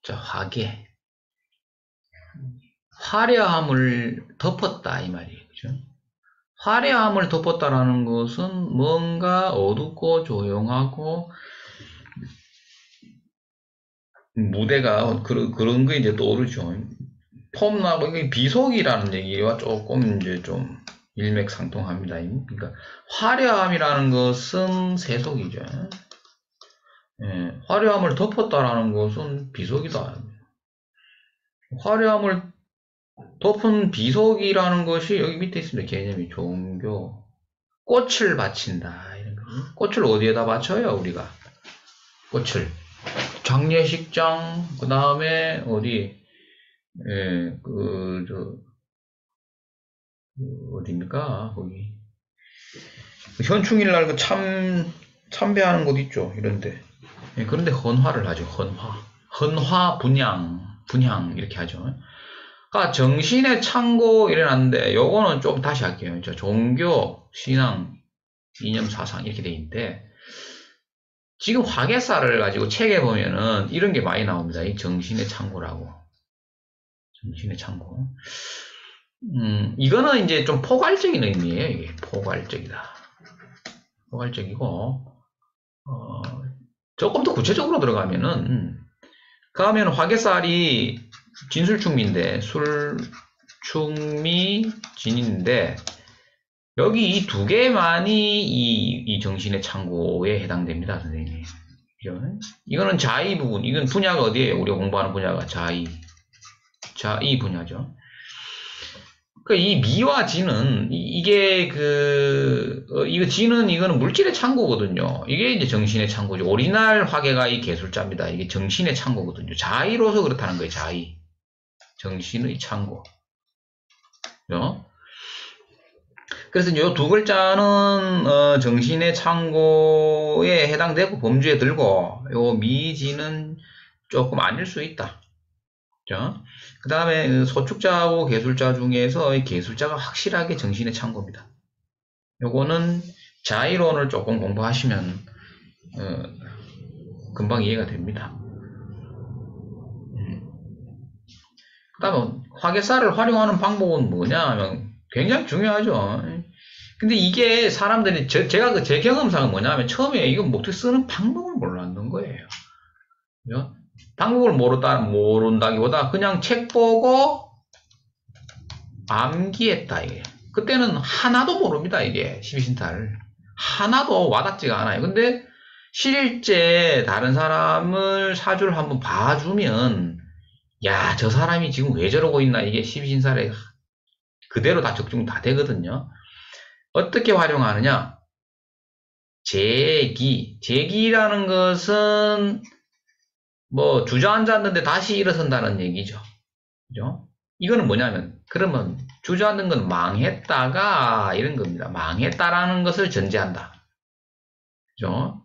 자, 화계. 화려함을 덮었다 이 말이에요. 그죠? 화려함을 덮었다라는 것은 뭔가 어둡고 조용하고 무대가 그런 게 이제 떠오르죠. 폼나고 이게 비속이라는 얘기와 조금 이제 좀 일맥상통합니다. 그러니까 화려함이라는 것은 세속이죠. 예, 화려함을 덮었다라는 것은 비속이다. 화려함을 덮은 비속이라는 것이 여기 밑에 있습니다. 개념이 종교. 꽃을 바친다. 이런 거. 꽃을 어디에다 바쳐요, 우리가? 꽃을. 장례식장, 그 다음에 어디, 예, 어디입니까? 거기. 현충일 날 그 참배하는 곳 있죠. 이런데. 예, 그런데 헌화를 하죠. 헌화, 분향, 이렇게 하죠. 그러니까 정신의 창고 이래놨는데, 요거는 좀 다시 할게요. 종교, 신앙, 이념, 사상, 이렇게 돼 있는데, 지금 화개살을 가지고 책에 보면은 이런 게 많이 나옵니다. 이 정신의 창고라고. 정신의 창고. 이거는 이제 좀 포괄적인 의미예요. 이게 포괄적이다. 포괄적이고, 조금 더 구체적으로 들어가면은, 그러면 화개살이 진술충미인데, 술충미 진인데, 여기 이 두 개만이 이 정신의 창고에 해당됩니다, 선생님. 이거는 자의 부분, 이건 분야가 어디예요? 우리가 공부하는 분야가 자의 분야죠. 그러니까 이 미와 진은 이게 이거 진은 이거는 물질의 창고거든요. 이게 이제 정신의 창고죠. 오리지널 화계가 이 개술자입니다. 이게 정신의 창고거든요. 자의로서 그렇다는 거예요. 자의, 정신의 창고. 그죠? 그래서 이 두 글자는 정신의 창고에 해당되고 범주에 들고 요 미지는 조금 아닐 수 있다. 그 다음에 소축자하고 개술자 중에서 이 개술자가 확실하게 정신의 창고입니다. 요거는 자의론을 조금 공부하시면 금방 이해가 됩니다. 그 다음에 화개살을 활용하는 방법은 뭐냐 하면 굉장히 중요하죠. 근데 이게 사람들이 제가 제 경험상은 뭐냐면 처음에 이거 어떻게 쓰는 방법을 몰랐는 거예요. 그죠? 방법을 모른다기보다 그냥 책 보고 암기했다 이게. 그때는 하나도 모릅니다 이게 12신탈. 하나도 와닿지가 않아요. 근데 실제 다른 사람을 사주를 한번 봐주면 야, 저 사람이 지금 왜 저러고 있나 이게 12신살에 그대로 다 적중 다 되거든요. 어떻게 활용하느냐? 재기라는 것은 뭐 주저앉았는데 다시 일어선다는 얘기죠. 그죠? 이거는 뭐냐면 그러면 주저앉은 건 망했다가 이런 겁니다. 망했다라는 것을 전제한다. 그죠?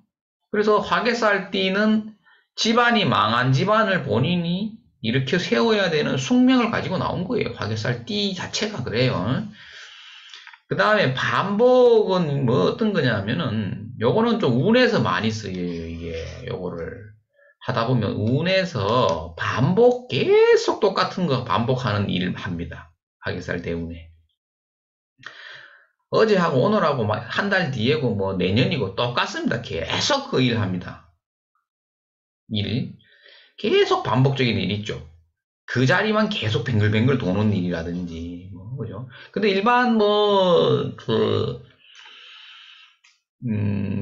그래서 화개살띠는 집안이 망한 집안을 본인이 이렇게 세워야 되는 숙명을 가지고 나온 거예요. 화개살띠 자체가 그래요. 그 다음에 반복은 뭐 어떤 거냐면은 요거는 좀 운에서 많이 쓰여요. 이게 요거를 하다 보면 운에서 계속 똑같은 거 반복하는 일을 합니다. 화개살 대운에. 어제하고 오늘하고 한 달 뒤에고 뭐 내년이고 똑같습니다. 계속 그 일 합니다. 계속 반복적인 일 있죠. 그 자리만 계속 뱅글뱅글 도는 일이라든지, 뭐, 그죠? 근데 일반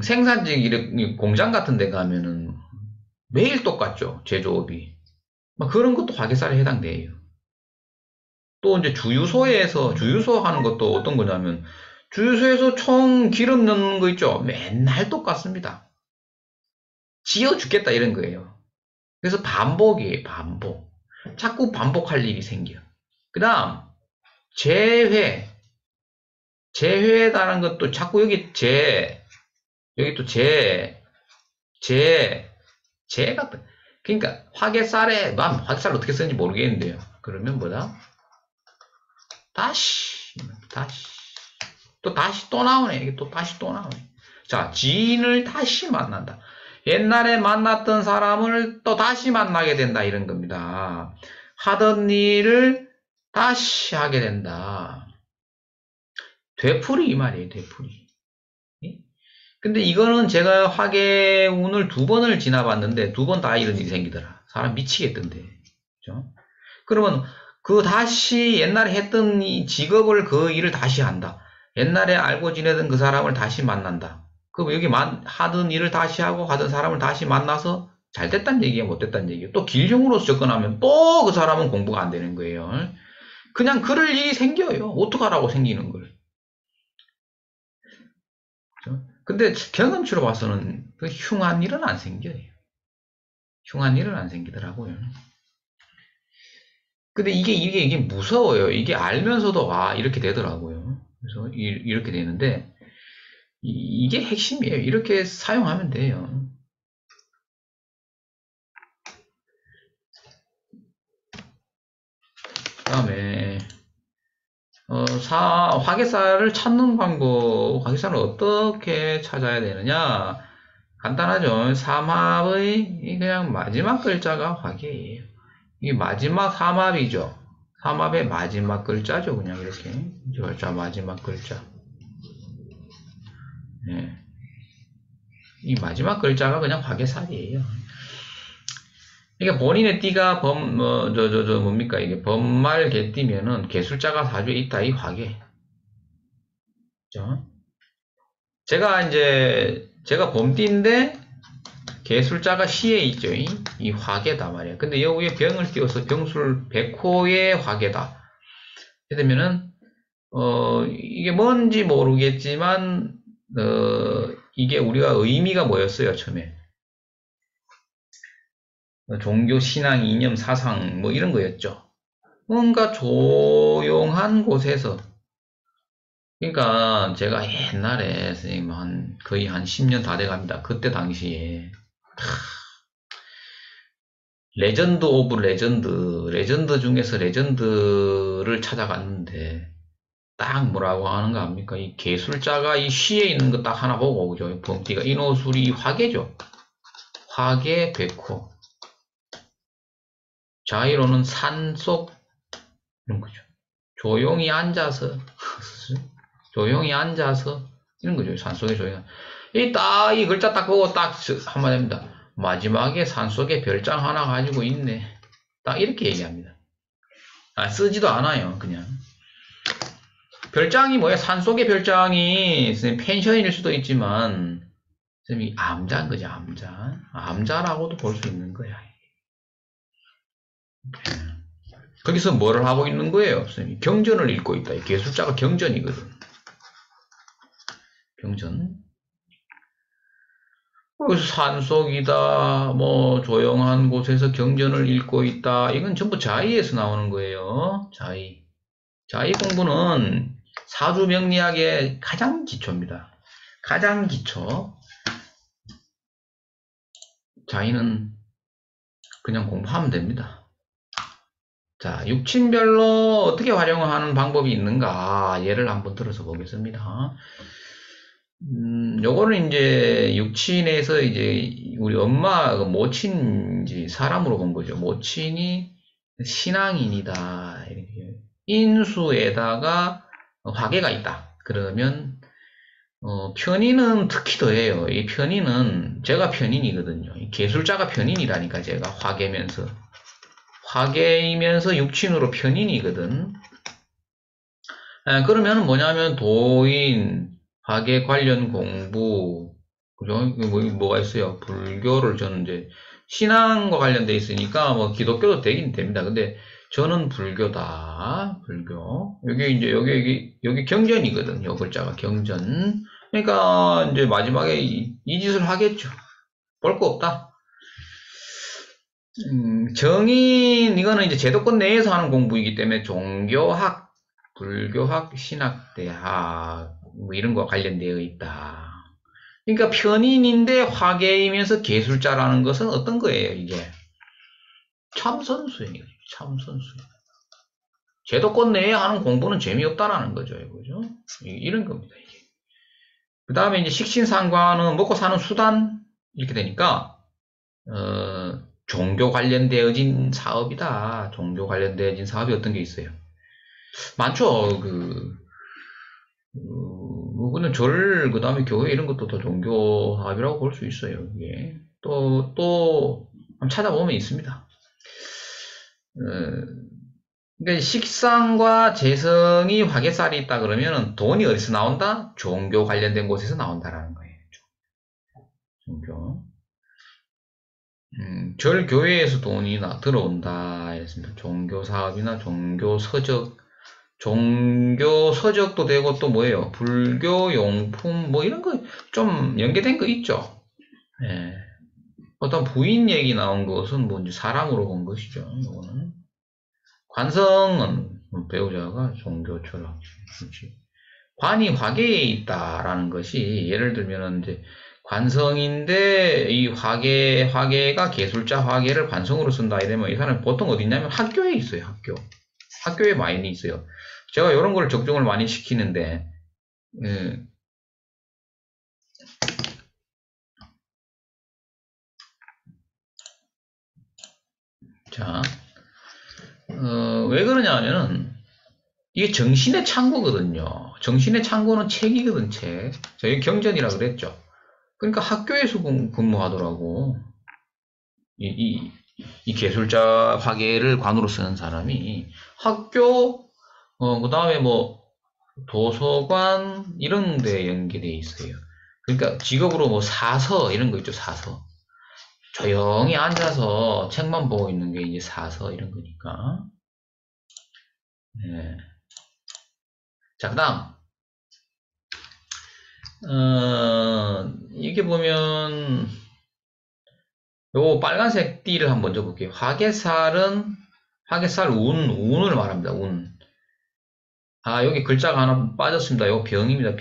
생산직 공장 같은 데 가면은 매일 똑같죠. 제조업이. 막 그런 것도 화개살에 해당돼요. 또 이제 주유소 하는 것도 어떤 거냐면, 주유소에서 총 기름 넣는 거 있죠? 맨날 똑같습니다. 지어 죽겠다 이런 거예요. 그래서 반복이에요, 반복. 자꾸 반복할 일이 생겨. 그 다음, 재회라는 것도 자꾸 여기 여기 또 재가, 그러니까 난 화개살을 어떻게 쓰는지 모르겠는데요. 그러면 뭐다? 다시, 또 나오네. 이게 또 다시 또 나오네. 자, 지인을 다시 만난다. 옛날에 만났던 사람을 또 다시 만나게 된다 이런 겁니다. 하던 일을 다시 하게 된다. 되풀이 이 말이에요. 되풀이. 근데 이거는 제가 화계운을 2번을 지나봤는데 2번 다 이런 일이 생기더라. 사람 미치겠던데. 그죠? 그러면 그 다시 옛날에 했던 이 직업을 그 일을 다시 한다. 옛날에 알고 지내던 그 사람을 다시 만난다. 그럼 여기 하던 일을 다시 하고 하던 사람을 다시 만나서 잘 됐다는 얘기야, 못 됐다는 얘기야. 또 길흉으로서 접근하면 또 그 사람은 공부가 안 되는 거예요. 그냥 그럴 일이 생겨요. 어떡하라고 생기는 걸. 그죠? 근데 경험치로 봐서는 그 흉한 일은 안 생겨요. 흉한 일은 안 생기더라고요. 근데 이게 무서워요. 이게 알면서도, 이렇게 되더라고요. 그래서 이렇게 되는데, 이게 핵심이에요. 이렇게 사용하면 돼요. 그 다음에, 화개살을 찾는 방법, 화개살을 어떻게 찾아야 되느냐? 간단하죠. 삼합의 그냥 마지막 글자가 화개예요. 이 마지막 삼합이죠. 삼합의 마지막 글자죠. 그냥 이렇게. 글자, 마지막 글자. 예. 이 마지막 글자가 그냥 화개살이에요. 그러니까 본인의 띠가 뭡니까? 이게 범말 개띠면은 개술자가 사주에 있다. 이 화개. 그죠? 제가 범띠인데 개술자가 시에 있죠. 이 화개다 말이야. 근데 여기에 병을 띄워서 병술 백호의 화개다. 되면은 이게 뭔지 모르겠지만 이게 우리가 의미가 뭐였어요, 처음에. 종교, 신앙, 이념, 사상 뭐 이런 거였죠. 뭔가 조용한 곳에서, 그러니까 제가 옛날에 선생님 거의 한 10년 다 돼갑니다. 그때 당시에 레전드 오브 레전드 중에서 레전드를 찾아갔는데 딱 뭐라고 하는 거 압니까? 이 개술자가 이 시에 있는 거 딱 하나 보고, 그죠? 범띠가 인호술이 화개죠. 화개 백호. 자의로는 산속 이런 거죠. 조용히 앉아서 이런 거죠. 산속에 조용히. 이 글자 딱 보고 딱 한마디 합니다. 마지막에 산속에 별장 하나 가지고 있네. 딱 이렇게 얘기합니다. 쓰지도 않아요. 그냥. 별장이 뭐야? 산속의 별장이 펜션일 수도 있지만 선생님이 암자인 거죠. 암자라고도 볼 수 있는 거야. 거기서 뭐를 하고 있는 거예요? 선생님이 경전을 읽고 있다. 이 개술자가 경전이거든. 경전. 산속이다, 뭐 조용한 곳에서 경전을 읽고 있다. 이건 전부 자의에서 나오는 거예요. 자의 공부는 사주명리학의 가장 기초입니다. 가장 기초. 자의는 그냥 공부하면 됩니다. 자, 육친별로 어떻게 활용하는 방법이 있는가 예를 한번 들어서 보겠습니다. 요거는 이제 육친에서 이제 우리 엄마 모친 이제 사람으로 본 거죠. 모친이 신앙인이다. 이렇게. 인수에다가 화계가 있다. 그러면 편인은 특히 더해요. 이 편인은 제가 편인이거든요. 이 개술자가 편인이라니까 제가 화계이면서 육친으로 편인이거든. 그러면 뭐냐면 도인, 화계 관련 공부, 그죠? 뭐가 있어요? 불교를 저는 이제 신앙과 관련돼 있으니까 뭐 기독교도 되긴 됩니다. 근데 저는 불교다. 불교. 여기 경전이거든. 요 글자가 경전. 그러니까 이제 마지막에 이 짓을 하겠죠. 볼 거 없다. 정인, 이거는 이제 제도권 내에서 하는 공부이기 때문에 종교학, 불교학, 신학대학, 뭐 이런 거 관련되어 있다. 그러니까 편인인데 화계이면서 개술자라는 것은 어떤 거예요, 이게? 참선수행이에요, 참선수행. 제도권 내에 하는 공부는 재미없다라는 거죠, 그죠? 이런 겁니다, 이게. 그 다음에 이제 식신상관은 먹고 사는 수단, 이렇게 되니까, 종교 관련되어진 사업이다. 종교 관련되어진 사업이 어떤 게 있어요? 많죠. 그거는 그 다음에 교회 이런 것도 다 종교 사업이라고 볼 수 있어요. 이게. 한번 찾아보면 있습니다. 그러니까 식상과 재성이 화개살이 있다 그러면 돈이 어디서 나온다? 종교 관련된 곳에서 나온다라는 거예요. 종교. 절 교회에서 돈이 들어온다 했습니다. 종교 사업이나 종교 서적도 되고 또 뭐예요? 불교 용품 뭐 이런 거 좀 연계된 거 있죠. 예. 어떤 부인 얘기 나온 것은 뭐 이제 사람으로 본 것이죠. 이거는 관성은 배우자가 종교 철학, 그렇지. 관이 화계에 있다라는 것이 예를 들면 이제 관성인데 이 화계가 개술자 화계를 관성으로 쓴다 이러면 이 사람이 보통 어디 있냐면 학교에 있어요. 학교에 많이 있어요. 제가 이런 걸 적중을 많이 시키는데 자, 왜 그러냐 하면은 이게 정신의 창고거든요. 정신의 창고는 책이거든, 책. 저희 경전이라 그랬죠. 그러니까 학교에서 근무하더라고. 이 개술자 화계를 관으로 쓰는 사람이 학교, 그 다음에 뭐 도서관 이런 데 연계돼 있어요. 그러니까 직업으로 뭐 사서 이런 거 있죠, 사서. 조용히 앉아서 책만 보고 있는 게 이제 사서 이런 거니까. 네. 자, 그 다음. 이게 보면 요 빨간색 띠를 한번 적어볼게요. 화개살 운을 말합니다. 운. 아, 여기 글자가 하나 빠졌습니다. 요 병입니다.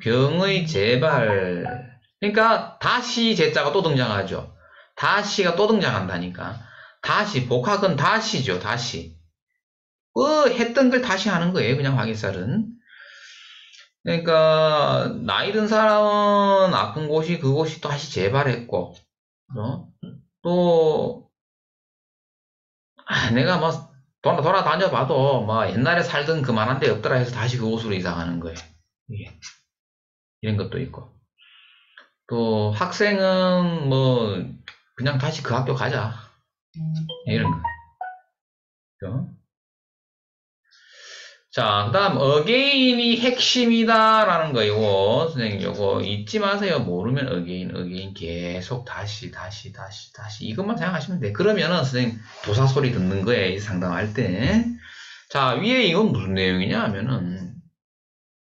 병의 재발. 그러니까 다시 제자가 또 등장하죠. 다시가 또 등장한다니까. 다시 복학은 다시죠. 다시. 했던 걸 다시 하는 거예요. 그냥 화개살은. 그러니까 나이 든 사람은 아픈 곳이 그곳이 또 다시 재발했고 또 내가 뭐 돌아다녀봐도 뭐 옛날에 살던 그만한 데 없더라 해서 다시 그곳으로 이사가는 거예요. 이게. 이런 것도 있고 또 학생은 뭐 그냥 다시 그 학교 가자 이런 거. 자, 그 다음 어게인이 핵심이다라는 거 이거 선생님 이거 잊지 마세요. 모르면 어게인 계속 다시 이것만 생각하시면 돼. 그러면은 선생님 도사 소리 듣는 거예요. 상담할 때. 자, 위에 이건 무슨 내용이냐 하면은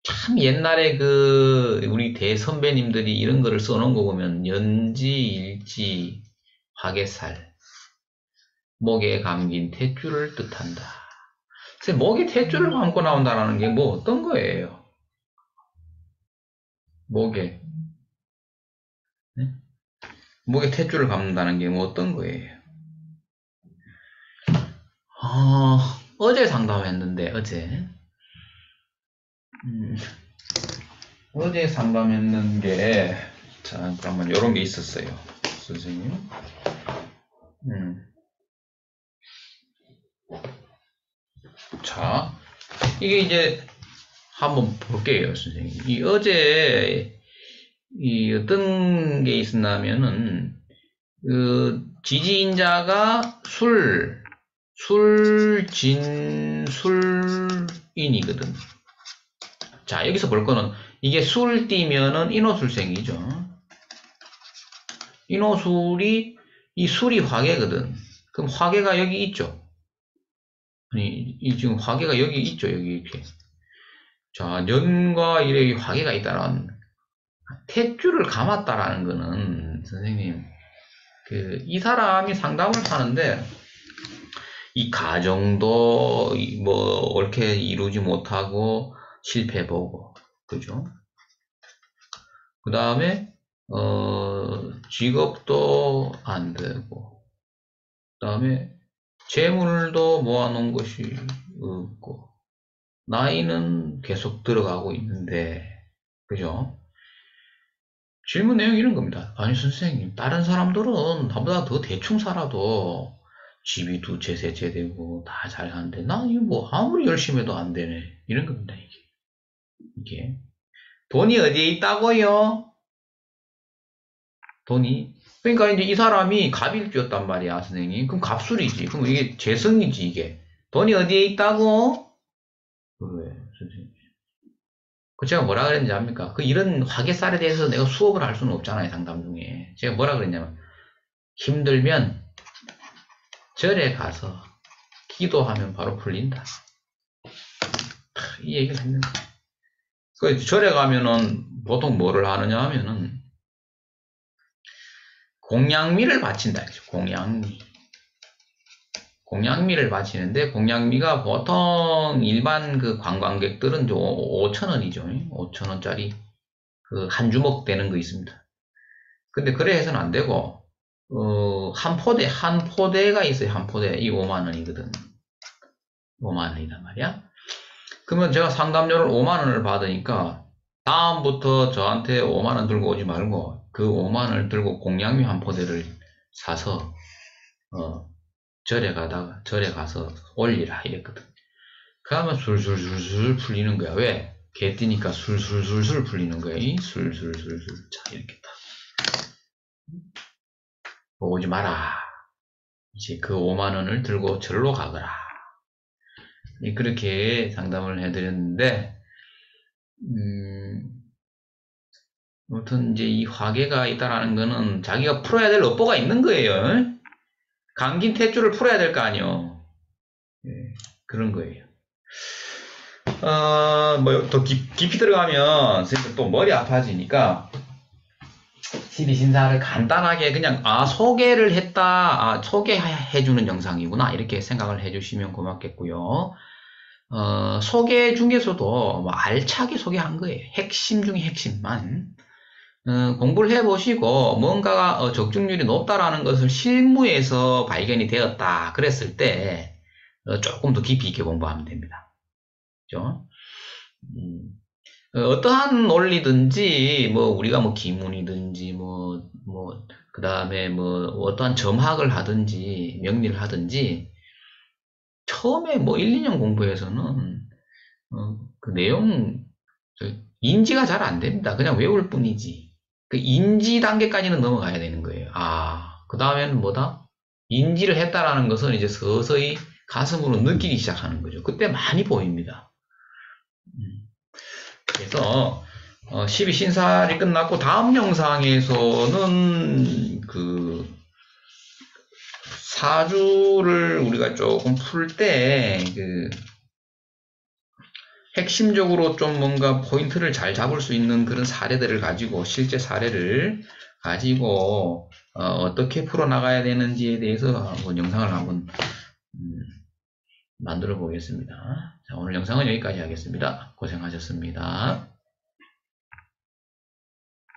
참 옛날에 우리 대선배님들이 이런 거를 써놓은 거 보면 연지, 일지, 화개살, 목에 감긴 탯줄을 뜻한다. 목에 탯줄을 감고 나온다는 게 뭐 어떤 거예요? 목에, 네? 목에 탯줄을 감는다는 게 뭐 어떤 거예요? 어제 상담했는데, 어제 상담했는 게, 잠깐만, 요런 게 있었어요. 선생님. 자, 이게 이제, 한번 볼게요, 선생님. 어제, 어떤 게 있었냐면은, 지지인자가 술인이거든. 자, 여기서 볼 거는, 이게 술띠면은 인호술생이죠. 이 술이 화계거든. 그럼 화계가 여기 있죠. 지금 화계가 여기 있죠, 여기 이렇게. 자, 년과 일에 화계가 있다는, 탯줄을 감았다라는 거는, 선생님, 이 사람이 상담을 하는데, 이 가정도 뭐 옳게 이루지 못하고 실패보고 그죠? 그 다음에 직업도 안 되고 그 다음에 재물도 모아놓은 것이 없고 나이는 계속 들어가고 있는데 그죠? 질문 내용이 이런 겁니다. 아니, 선생님, 다른 사람들은 나보다 더 대충 살아도 집이 2채, 3채 되고 다 잘 사는데, 나 이거 뭐 아무리 열심히 해도 안 되네. 이런 겁니다, 이게. 돈이 어디에 있다고요? 돈이. 그러니까 이제 이 사람이 갑일주였단 말이야, 선생님. 그럼 갑술이지. 그럼 이게 재성이지, 이게. 돈이 어디에 있다고? 왜, 선생님? 그 제가 뭐라 그랬는지 압니까? 그 이런 화개살에 대해서 내가 수업을 할 수는 없잖아요, 상담 중에. 제가 뭐라 그랬냐면, 힘들면 절에 가서 기도하면 바로 풀린다. 이 얘기를 했는데. 그 절에 가면은 보통 뭐를 하느냐 하면은, 공양미를 바친다. 공양미. 공양미를 바치는데, 공양미가 보통 일반 그 관광객들은 5,000원이죠. 5,000원짜리 그 한 주먹 되는 거 있습니다. 근데 그래 해서는 안 되고, 한 포대가 있어요. 한 포대. 이 5만원이거든. 5만원이단 말이야. 그러면 제가 상담료를 5만원을 받으니까, 다음부터 저한테 5만원 들고 오지 말고, 그 5만원을 들고 공양미 한 포대를 사서, 절에 가서 올리라. 이랬거든. 그러면 술술술술 풀리는 거야. 왜? 개 뛰니까 술술술술 풀리는 거야. 술술술술. 자, 이렇게 딱. 오지 마라. 이제 그 5만원을 들고 절로 가거라. 그렇게 상담을 해드렸는데, 아무튼 이제 이 화계가 있다라는 거는 자기가 풀어야 될 업보가 있는 거예요. 감긴 탯줄을 풀어야 될 거 아니요. 예, 그런 거예요. 뭐, 더 깊이 들어가면, 또 머리 아파지니까, 12신사를 간단하게 그냥, 소개를 했다, 소개해주는 영상이구나, 이렇게 생각을 해주시면 고맙겠고요. 소개 중에서도 뭐 알차게 소개한 거예요. 핵심 중에 핵심만. 공부를 해보시고, 뭔가가 적중률이 높다라는 것을 실무에서 발견이 되었다, 그랬을 때, 조금 더 깊이 있게 공부하면 됩니다. 그죠? 어떠한 논리든지, 뭐, 우리가 뭐, 기문이든지, 그 다음에 뭐, 어떠한 점학을 하든지, 명리를 하든지, 처음에 뭐, 1, 2년 공부해서는, 그 내용, 인지가 잘 안 됩니다. 그냥 외울 뿐이지. 그 인지 단계까지는 넘어가야 되는 거예요. 그 다음에는 뭐다? 인지를 했다라는 것은 이제 서서히 가슴으로 느끼기 시작하는 거죠. 그때 많이 보입니다. 그래서 12신살이 끝났고 다음 영상에서는 그 사주를 우리가 조금 풀 때 그 핵심적으로 좀 뭔가 포인트를 잘 잡을 수 있는 그런 사례들을 가지고 실제 사례를 가지고 어떻게 풀어나가야 되는지에 대해서 한번 영상을 한번 만들어 보겠습니다. 자, 오늘 영상은 여기까지 하겠습니다. 고생하셨습니다.